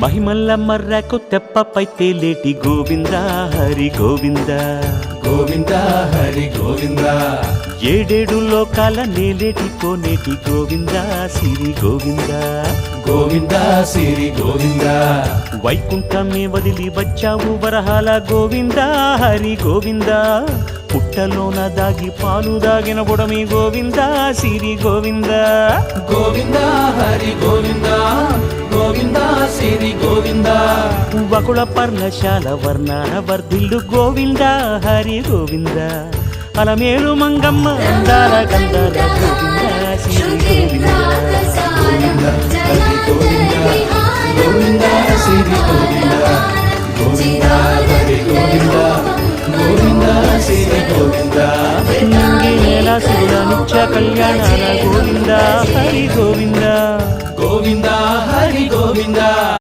మహిమల్ల మర్రకు తెప్పపై తేలేటి గోవింద హరి గోవింద గోవింద హరి గోవింద ఏడేడు లోకాల నేలేటి కోనేటి గోవింద సిరి గోవింద గోవింద సిరి గోవింద వైకుంఠమే వదిలి వచ్చావు వరహాల గోవింద హరి గోవింద పుట్టలోన దాగి పాలు దాగిన బుడమి గోవింద సిరి గోవింద గోవింద హరి గోవింద గోవింద సిరి గోవింద వకుళ పర్ణశాల వర్ణాన వర్ధిల్లు గోవింద హరి గోవింద అలమేలు మంగమ్మ అందాల గంధాల గోవింద సిరి గోవింద గోవింద హరి గోవింద గోవింద సిరి గోవింద గోవింద హరి గోవింద గోవింద సిరి గోవింద నింగి నేల శివుల నిత్య కళ్యాణాల గోవింద హరి